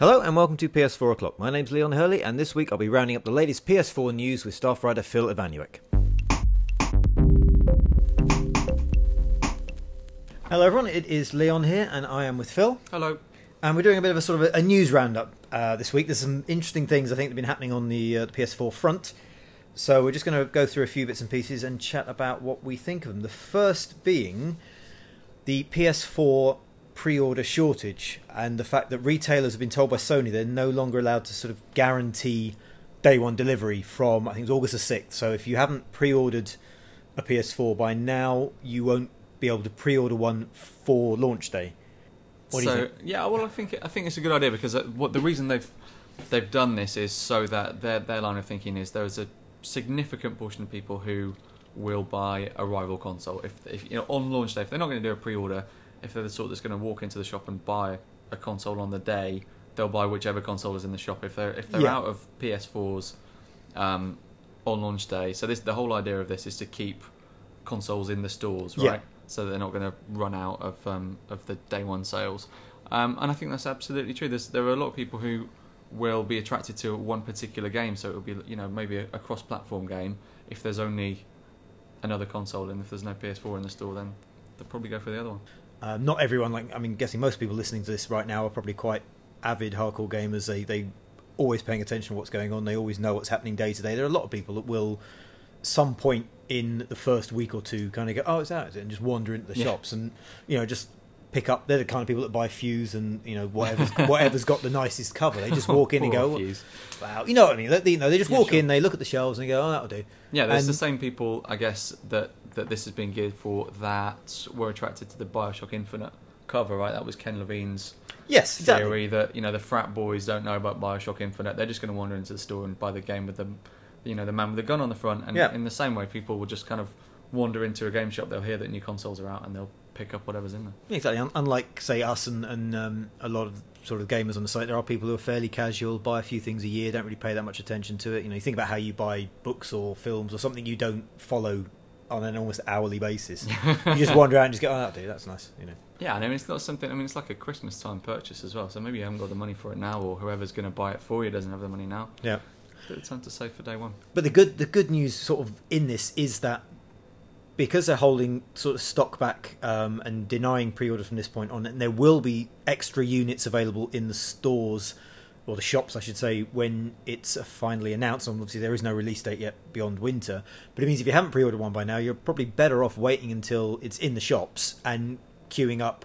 Hello and welcome to PS4 O'clock. My name's Leon Hurley and this week I'll be rounding up the latest PS4 news with staff writer Phil Ivanuik. Hello everyone, it is Leon here and I am with Phil. Hello. And we're doing a bit of a sort of a news roundup this week. There's some interesting things I think that have been happening on the PS4 front. So we're just going to go through a few bits and pieces and chat about what we think of them. The first being the PS4 pre-order shortage and the fact that retailers have been told by Sony they're no longer allowed to sort of guarantee day one delivery from, I think it was August the 6th. So if you haven't pre-ordered a PS4 by now, you won't be able to pre-order one for launch day. What do you think? Yeah, well, I think it's a good idea because the reason they've done this is so that their line of thinking is there's a significant portion of people who will buy a rival console if on launch day. If they're not going to do a pre-order, if they're the sort that's going to walk into the shop and buy a console on the day, they'll buy whichever console is in the shop. If they're out of PS4s on launch day, so the whole idea of this is to keep consoles in the stores, right? Yeah. So that they're not going to run out of the day one sales. And I think that's absolutely true. There are a lot of people who will be attracted to one particular game, so it will be maybe a cross-platform game. If there's only another console and if there's no PS4 in the store, then they'll probably go for the other one. Not everyone, guessing most people listening to this right now are probably quite avid hardcore gamers. They always paying attention to what's going on. They always know what's happening day to day. There are a lot of people that will, some point in the first week or two, kind of go, oh, it's out, is it? And just wander into the shops and, just pick up. They're the kind of people that buy Fuse and, whatever's got the nicest cover. They just walk in and go, Fuse. Wow, you know what I mean? They just walk in, they look at the shelves and they go, oh, that'll do. Yeah, there's the same people, I guess, that this has been geared for that were attracted to the Bioshock Infinite cover, right? That was Ken Levine's theory that, the frat boys don't know about Bioshock Infinite. They're just going to wander into the store and buy the game with the man with the gun on the front. And in the same way, people will just kind of wander into a game shop, they'll hear that new consoles are out and they'll pick up whatever's in there. Exactly. Unlike, say, us and a lot of sort of gamers on the site, there are people who are fairly casual, buy a few things a year, don't really pay that much attention to it. You think about how you buy books or films or something you don't follow on an almost hourly basis. You just wander out and just go, oh, that'll do, that's nice. Yeah, and it's not something, it's like a Christmas time purchase as well, so maybe you haven't got the money for it now, or whoever's going to buy it for you doesn't have the money now. Yeah. It's time to save for day one. But the good news sort of in this is that because they're holding sort of stock back and denying pre-orders from this point on, and there will be extra units available in the stores, or the shops I should say, when it's finally announced. Obviously there is no release date yet beyond winter, but it means if you haven't pre-ordered one by now, you're probably better off waiting until it's in the shops and queuing up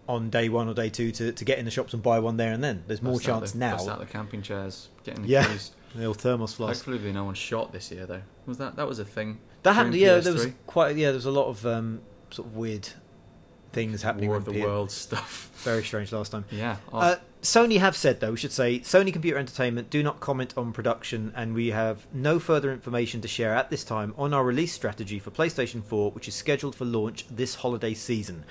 on day one or day two to get in the shops and buy one there and then. There's more chance now. Bust out the camping chairs, getting the keys. The old thermos flask. Hopefully no one shot this year though. That was a thing? That happened. Yeah, there was there was a lot of sort of weird things happening. War of the World stuff. Very strange last time. Yeah. Sony have said, though, we should say, Sony Computer Entertainment do not comment on production, and we have no further information to share at this time on our release strategy for PlayStation 4, which is scheduled for launch this holiday season.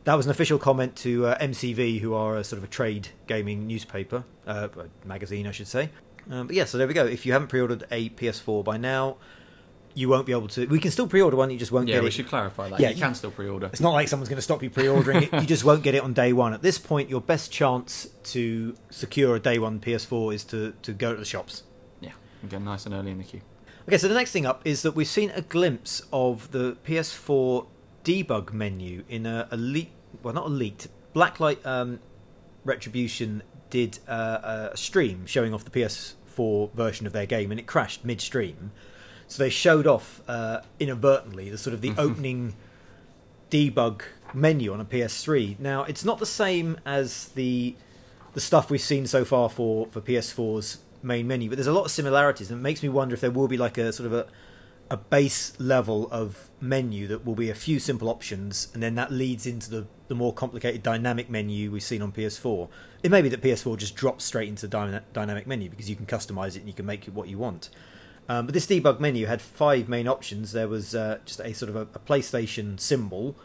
That was an official comment to MCV, who are a sort of a trade gaming newspaper, magazine, I should say. But yeah, so there we go. If you haven't pre-ordered a PS4 by now, you won't be able to. We can still pre-order one, you just won't get it. Yeah, we should clarify that. Yeah, you can still pre-order. It's not like someone's going to stop you pre-ordering it. You just won't get it on day one. At this point, your best chance to secure a day one PS4 is to go to the shops. Yeah, and get nice and early in the queue. Okay, so the next thing up is that we've seen a glimpse of the PS4 debug menu in a leaked, well, not a leaked, Blacklight Retribution did a stream showing off the PS4 version of their game, and it crashed mid-stream. So they showed off inadvertently the sort of the opening debug menu on a PS3. Now, it's not the same as the stuff we've seen so far for PS4's main menu, but there's a lot of similarities, and it makes me wonder if there will be like a sort of a base level of menu that will be a few simple options, and then that leads into the more complicated dynamic menu we've seen on PS4. It may be that PS4 just drops straight into the dynamic menu because you can customize it and you can make it what you want. But this debug menu had 5 main options. There was just a sort of a PlayStation symbol.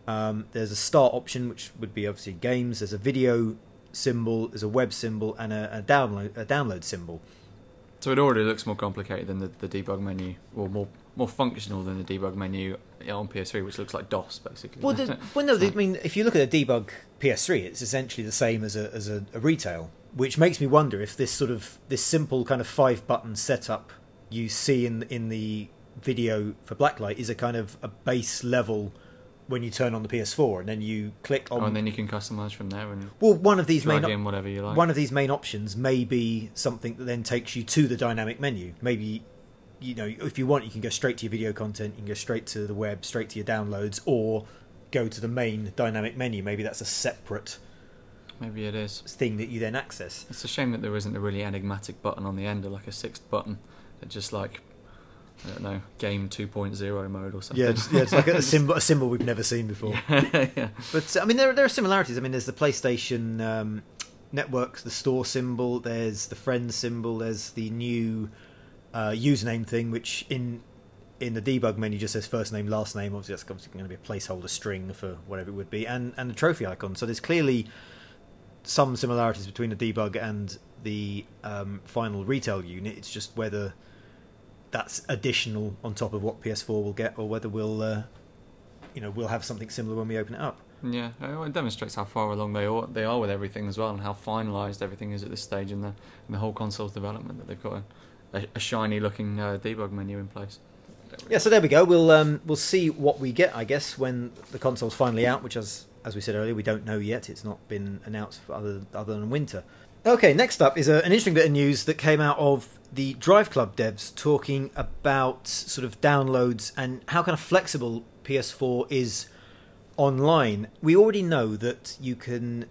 There's a start option, which would be obviously games. There's a video symbol. There's a web symbol and a download symbol. So it already looks more complicated than the debug menu, or more functional than the debug menu on PS3, which looks like DOS basically. Well, no. I mean, if you look at a debug PS3, it's essentially the same as a retail which makes me wonder if this simple kind of 5-button setup you see in the video for Blacklight is a kind of a base level when you turn on the PS4, and then you click on. Oh, and then you can customize from there and one of these drag in whatever you like. One of these main options may be something that then takes you to the dynamic menu. Maybe, if you want, you can go straight to your video content, you can go straight to the web, straight to your downloads, or go to the main dynamic menu. Maybe that's a separate. Maybe it is thing that you then access. It's a shame that there isn't a really enigmatic button on the end, or like a 6th button that just like, I don't know, game 2.0 mode or something. Yeah, it's like a symbol we've never seen before. Yeah. But I mean, there are similarities. I mean, there's the PlayStation Network, the store symbol. There's the friends symbol. There's the new username thing, which in the debug menu just says first name, last name. Obviously, that's obviously going to be a placeholder string for whatever it would be, and the trophy icon. So there's clearly some similarities between the debug and the final retail unit. It's just whether that's additional on top of what PS4 will get, or whether we'll have something similar when we open it up. Yeah, it demonstrates how far along they are with everything as well, and how finalised everything is at this stage in the whole console's development, that they've got a shiny looking debug menu in place. Yeah, so there we go. We'll see what we get, I guess, when the console's finally out, which as we said earlier, we don't know yet. It's not been announced for other than winter. Okay, next up is an interesting bit of news that came out of the Drive Club devs, talking about sort of downloads and how kind of flexible PS4 is online. We already know that you can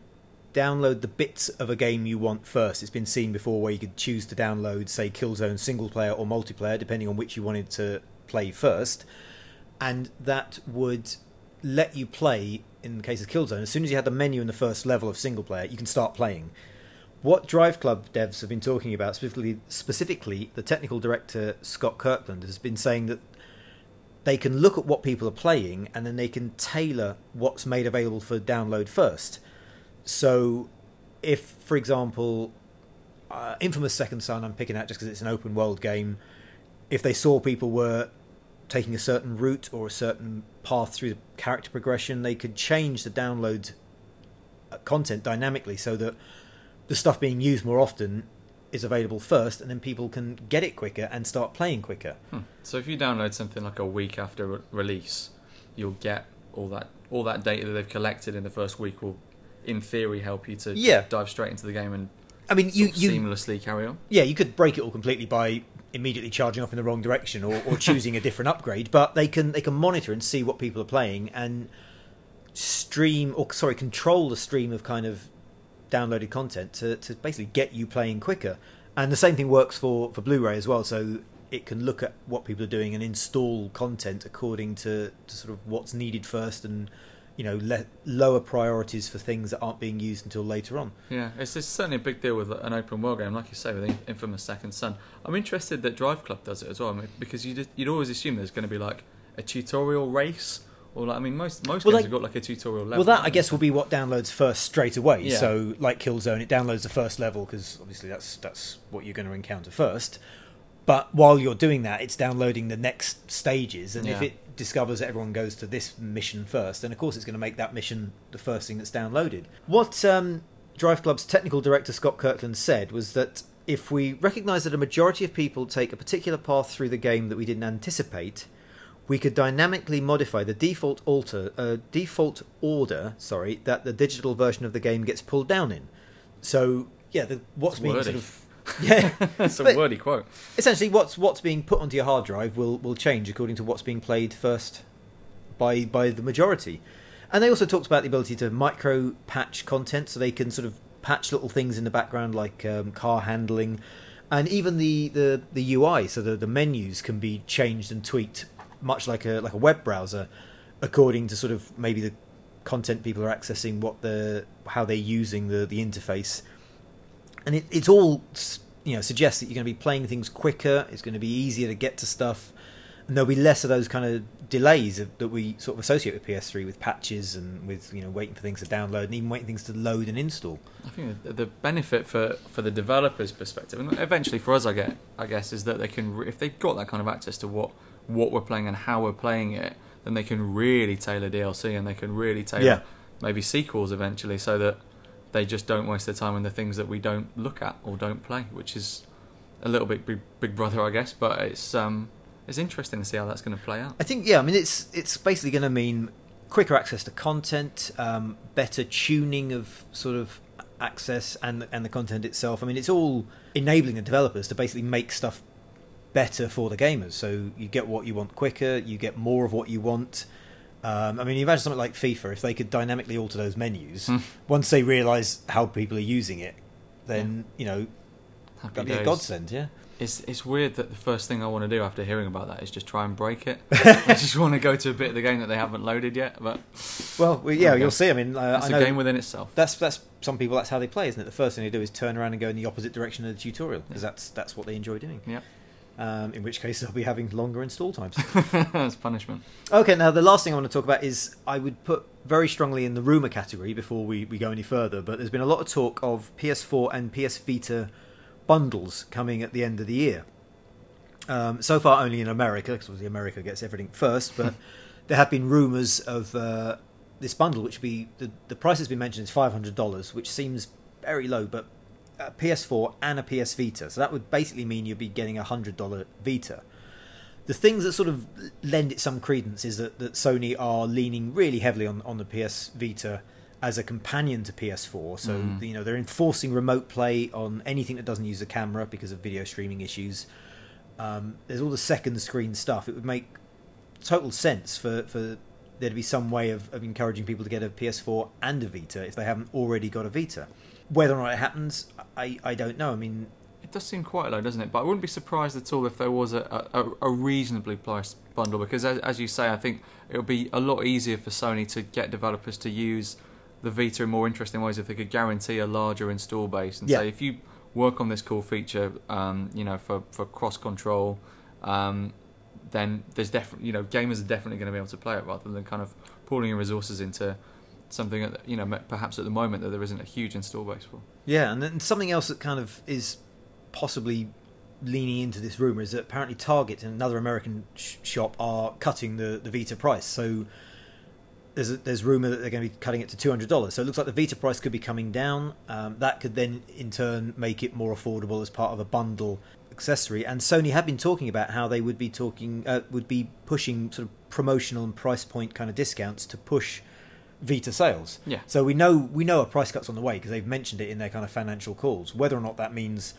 download the bits of a game you want first. It's been seen before where you could choose to download, say, Killzone single player or multiplayer, depending on which you wanted to play first, and that would let you play, in the case of Killzone, as soon as you had the menu in the first level of single player, you can start playing. What Drive Club devs have been talking about, specifically the technical director Scott Kirkland has been saying that they can look at what people are playing and then they can tailor what's made available for download first. So if, for example, Infamous Second Son, I'm picking out just because it's an open world game, if they saw people were taking a certain route or a certain path through the character progression, they could change the download content dynamically so that the stuff being used more often is available first, and then people can get it quicker and start playing quicker. So if you download something like a week after release, you'll get all that data that they've collected in the first week will, in theory, help you to dive straight into the game and you seamlessly carry on. Yeah, you could break it all completely by immediately charging off in the wrong direction or choosing a different upgrade, but they can monitor and see what people are playing and control the stream of kind of downloaded content to basically get you playing quicker. And the same thing works for Blu-ray as well, so it can look at what people are doing and install content according to sort of what's needed first, and lower priorities for things that aren't being used until later on. Yeah, it's certainly a big deal with an open world game, like you say, with Infamous Second Son. I'm interested that Drive Club does it as well, because you'd always assume there's going to be like a tutorial race, or like, I mean, most games have got like a tutorial level. Well, that I guess will be what downloads first straight away. Yeah. So like Killzone, it downloads the first level because obviously that's what you're going to encounter first. But while you're doing that, it's downloading the next stages, and if it discovers that everyone goes to this mission first, then of course it's going to make that mission the first thing that's downloaded. What Drive Club's technical director Scott Kirkland said was that if we recognise that a majority of people take a particular path through the game that we didn't anticipate, we could dynamically modify the default order that the digital version of the game gets pulled down in. So what's being wordy. Sort of it's a wordy quote. Essentially, what's being put onto your hard drive will change according to what's being played first by the majority. And they also talked about the ability to micro patch content, so they can sort of patch little things in the background like car handling, and even the UI, so the menus can be changed and tweaked, much like a web browser, according to sort of maybe the content people are accessing, how they're using the interface. And it's all suggests that you're going to be playing things quicker. It's going to be easier to get to stuff, and there'll be less of those kind of delays that we sort of associate with PS3, with patches and with waiting for things to download and even waiting for things to load and install. I think the benefit for the developer's perspective, and eventually for us, I guess, is that they can, if they've got that kind of access to what we're playing and how we're playing it, then they can really tailor DLC, and they can really tailor maybe sequels eventually, so that they just don't waste their time on the things that we don't look at or don't play, which is a little bit Big Brother, I guess. But it's interesting to see how that's going to play out. I think, yeah, I mean, it's basically going to mean quicker access to content, better tuning of sort of access and the content itself. I mean, it's all enabling the developers to basically make stuff better for the gamers. So you get what you want quicker, you get more of what you want. I mean, you imagine something like FIFA, if they could dynamically alter those menus, once they realise how people are using it, then, you know, that'd be a godsend, yeah. It's weird that the first thing I want to do after hearing about that is just try and break it. I just want to go to a bit of the game that they haven't loaded yet. But well, yeah, you'll see. I mean, it's a game within itself. That's some people. That's how they play, isn't it? The first thing they do is turn around and go in the opposite direction of the tutorial, because that's what they enjoy doing. Yeah. In which case they'll be having longer install times. That's punishment. Okay, now the last thing I want to talk about is I would put very strongly in the rumour category before we go any further, but there's been a lot of talk of PS4 and PS Vita bundles coming at the end of the year. So far only in America, because obviously America gets everything first, but there have been rumours of this bundle, which be the price has been mentioned is $500, which seems very low, but a PS4 and a PS Vita, so that would basically mean you'd be getting a $100 Vita. The things that sort of lend it some credence is that Sony are leaning really heavily on the PS Vita as a companion to PS4, so you know, they're enforcing remote play on anything that doesn't use a camera because of video streaming issues. There's all the second screen stuff. It would make total sense for there to be some way of encouraging people to get a PS4 and a Vita if they haven't already got a Vita. Whether or not it happens, I don't know. I mean, it does seem quite low, doesn't it? But I wouldn't be surprised at all if there was a reasonably priced bundle, because as you say, I think it would be a lot easier for Sony to get developers to use the Vita in more interesting ways if they could guarantee a larger install base and say, if you work on this cool feature, you know, for cross control, then there's definitely, you know, gamers are definitely going to be able to play it, rather than kind of pooling your resources into something that, you know, perhaps at the moment that there isn't a huge install base for. Yeah, and then something else that kind of is possibly leaning into this rumour is that apparently Target and another American shop are cutting the Vita price. So there's rumour that they're going to be cutting it to $200. So it looks like the Vita price could be coming down. That could then, in turn, make it more affordable as part of a bundle accessory. And Sony have been talking about how they would be pushing sort of promotional and price point kind of discounts to push Vita sales. Yeah. So we know a price cut's on the way because they've mentioned it in their kind of financial calls. Whether or not that means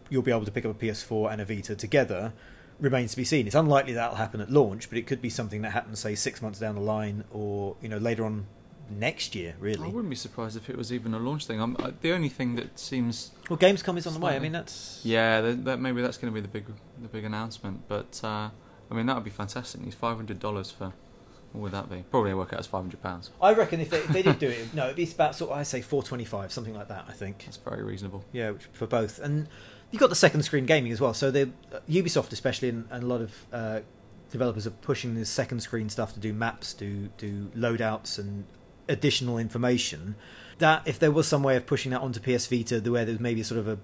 you'll be able to pick up a PS4 and a Vita together remains to be seen. It's unlikely that'll happen at launch, but it could be something that happens, say, 6 months down the line, or, you know, later on next year. Really, I wouldn't be surprised if it was even a launch thing. The only thing that seems Gamescom is on the way. I mean, that's that maybe that's going to be the big announcement. But I mean, that would be fantastic. It's $500 for. What would that be? Probably work out as £500. I reckon if they did do it, no, it'd be about sort of, I say $425, something like that. I think that's very reasonable. Yeah, for both. And you've got the second screen gaming as well. So Ubisoft especially and a lot of developers are pushing this second screen stuff to do maps, do loadouts and additional information. That if there was some way of pushing that onto PS Vita, where there's maybe sort of a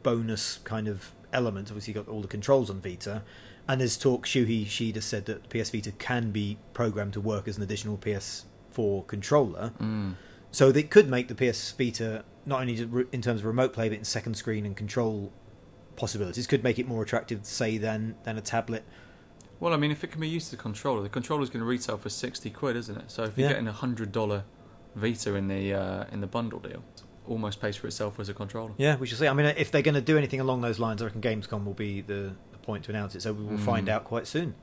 bonus kind of element. Obviously, you've got all the controls on Vita. And there's talk, Shuhei Ishida said that PS Vita can be programmed to work as an additional PS4 controller. So they could make the PS Vita, not only in terms of remote play, but in second screen and control possibilities, could make it more attractive, say, than a tablet. Well, I mean, if it can be used as a controller, the controller's going to retail for £60, isn't it? So if you're getting a $100 Vita in the bundle deal, it almost pays for itself as a controller. Yeah, we shall see. I mean, if they're going to do anything along those lines, I reckon Gamescom will be the point to announce it, so we will find out quite soon.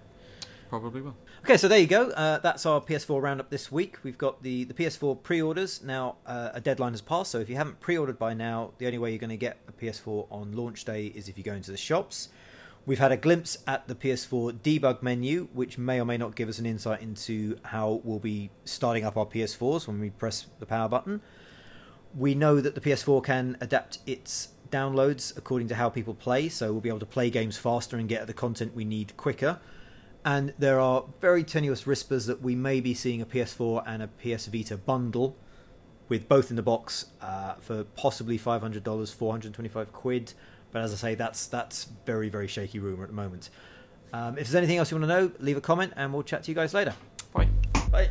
Probably will. Okay, so there you go. That's our PS4 roundup this week. We've got the PS4 pre-orders. Now, a deadline has passed, so if you haven't pre-ordered by now, the only way you're going to get a PS4 on launch day is if you go into the shops. We've had a glimpse at the PS4 debug menu, which may or may not give us an insight into how we'll be starting up our PS4s when we press the power button. We know that the PS4 can adapt its downloads according to how people play, so we'll be able to play games faster and get the content we need quicker. And there are very tenuous whispers that we may be seeing a PS4 and a PS Vita bundle with both in the box for possibly $500, £425. But as I say, that's very, very shaky rumour at the moment. If there's anything else you want to know, leave a comment and we'll chat to you guys later. Bye. Bye.